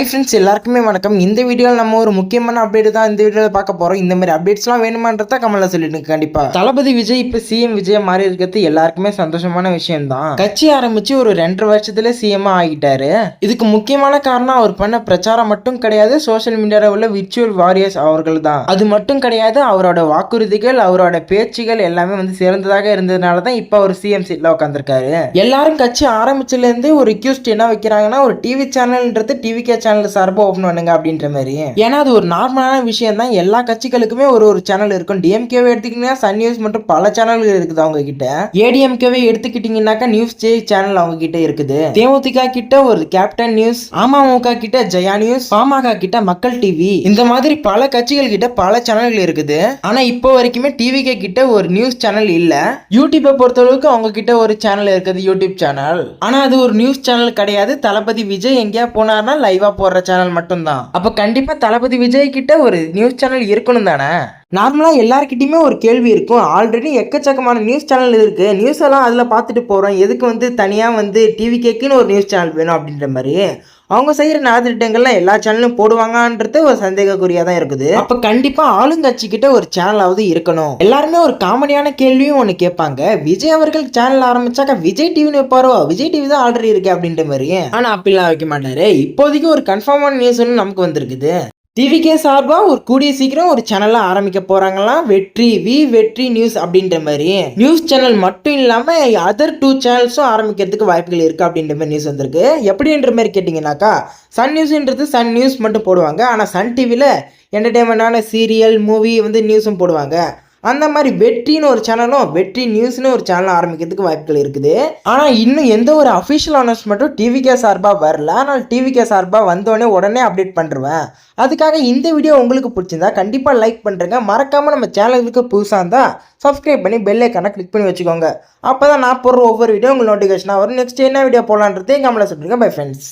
Hi friends, எல்லாருக்குமே வணக்கம். இந்த வீடியோவில் நம்ம ஒரு முக்கியமான அப்டேட் தான் இந்த வீடியோவில் பார்க்க போகிறோம். இந்த மாதிரி அப்டேட்ஸ்லாம் வேணுமான்றத கமெண்ட்ல சொல்லிடுங்க. கண்டிப்பாக தளபதி விஜய் இப்போ சிஎம் விஜய் மாறி இருக்கிறது எல்லாருக்குமே சந்தோஷமான விஷயம் தான். கட்சி ஆரம்பிச்சு ஒரு 2.5 வருஷத்துல சிஎம் ஆகிட்டாரு. இதுக்கு முக்கியமான காரணம் அவர் பண்ண பிரச்சாரம் மட்டும் கிடையாது, சோசியல் மீடியாவில் உள்ள விர்ச்சுவல் வாரியர்ஸ் அவர்கள் தான். அது மட்டும் கிடையாது, அவரோட வாக்குறுதிகள் அவரோட பேச்சுகள் எல்லாமே வந்து சிறந்ததாக இருந்ததுனால தான் இப்போ அவர் சிஎம் சீட்ல உட்காந்துருக்காரு. எல்லாரும் கட்சி ஆரம்பிச்சிலேருந்தே ஒரு ரிக்வெஸ்ட் என்ன வைக்கிறாங்கன்னா, ஒரு டிவி சேனல்ன்றது டிவிகே சேனல் சார்பாக ஓப்பன் பண்ணுங்க அப்படின்ற மாதிரி. ஏன்னா அது ஒரு நார்மலான விஷயம் தான். எல்லா கட்சிகளுக்குமே ஒரு சேனல் இருக்கும். டிஎம்கேவை எடுத்துக்கிட்டீங்கன்னா சன் நியூஸ் மற்றும் பல சேனல்கள் இருக்குது அவங்க கிட்ட. ஏடிஎம்கேவை எடுத்துக்கிட்டீங்கன்னாக்கா நியூஸ் ஜே சேனல் அவங்க கிட்ட இருக்குது. தேமுதிக கிட்ட ஒரு கேப்டன் நியூஸ், அமமுக கிட்ட ஜெயா நியூஸ், பாமக கிட்ட மக்கள் டிவி, இந்த மாதிரி பல கட்சிகள் கிட்ட பல சேனல்கள் இருக்குது. ஆனா இப்போ வரைக்குமே டிவிகே கிட்ட ஒரு நியூஸ் சேனல் இல்ல. யூடியூப்பை பொறுத்தளவுக்கு அவங்க கிட்ட ஒரு சேனல் இருக்குது, யூடியூப் சேனல். ஆனா அது ஒரு நியூஸ் சேனல் கிடையாது. தளபதி விஜய் எங்கேயா போனார்னா லைவா போடுற சேனல் மட்டும்தான். அப்ப கண்டிப்பா தளபதி விஜய் கிட்ட ஒரு நியூஸ் சேனல் இருக்கணும் தானே. நார்மலா எல்லாருக்கிட்டையுமே ஒரு கேள்வி இருக்கும். ஆல்ரெடி எக்கச்சக்கமான நியூஸ் சேனல் இருக்கு, நியூஸ் எல்லாம் அதுல பார்த்துட்டு போறோம், எதுக்கு வந்து தனியா வந்து டிவி கேக்குன்னு ஒரு நியூஸ் சேனல் வேணும் அப்படின்ற மாதிரி. அவங்க செய்யற நலத்திட்டங்கள்லாம் எல்லா சேனலும் போடுவாங்கன்றது ஒரு சந்தேகக்குறியா தான் இருக்குது. அப்ப கண்டிப்பா ஆளுங்கட்சி கிட்ட ஒரு சேனலாவது இருக்கணும். எல்லாருமே ஒரு காமெடியான கேள்வியும் ஒண்ணு கேட்பாங்க, விஜய் அவர்கள் சேனல் ஆரம்பிச்சாக்கா விஜய் டிவின்னு வைப்பாரோ, விஜய் டிவி தான் ஆல்ரெடி இருக்கு அப்படின்ற மாதிரி. ஆனா அப்படிலாம் வைக்க மாட்டாரு. இப்போதைக்கு ஒரு கன்ஃபார்மான நியூஸ் நமக்கு வந்திருக்குது. டிவிகே சார்பா ஒரு கூடிய சீக்கிரம் ஒரு சேனல்ல ஆரம்பிக்க போறாங்களாம், வெற்றி நியூஸ் அப்படின்ற மாதிரி. நியூஸ் சேனல் மட்டும் இல்லாம அதர் 2 சேனல்ஸும் ஆரம்பிக்கிறதுக்கு வாய்ப்புகள் இருக்கு அப்படின்ற மாதிரி நியூஸ் வந்திருக்கு. எப்படின்ற மாதிரி கேட்டீங்கன்னாக்கா, சன் நியூஸ்ன்றது சன் நியூஸ் மட்டும் போடுவாங்க. ஆனா சன் டிவில என்டர்டைன்மெண்டான சீரியல் மூவி வந்து நியூஸும் போடுவாங்க. அந்த மாதிரி வெற்றின்னு ஒரு சேனலும் வெற்றி நியூஸ்னு ஒரு சேனல் ஆரம்பிக்கிறதுக்கு வாய்ப்புகள் இருக்குது. ஆனால் இன்னும் எந்த ஒரு அஃபிஷியல் அனௌன்ஸ்மெண்ட்டும் டிவிகே சார்பாக வரல. ஆனால் டிவிகே சார்பாக வந்தோடனே உடனே அப்டேட் பண்ணுறேன். அதுக்காக இந்த வீடியோ உங்களுக்கு பிடிச்சிருந்தா கண்டிப்பாக லைக் பண்ணுறேங்க. மறக்காமல் நம்ம சேனலுக்கு புதுசாக இருந்தால் சப்ஸ்கிரைப் பண்ணி பெல் ஐக்கானை கிளிக் பண்ணி வச்சுக்கோங்க. அப்போ தான் நான் போடுற ஒவ்வொரு வீடியோ உங்களுக்கு நோட்டிஃபிகேஷனாக வரும். நெக்ஸ்ட் என்ன வீடியோ போடலான்றதே கமெண்ட்ல சொல்லுங்கள். Bye friends.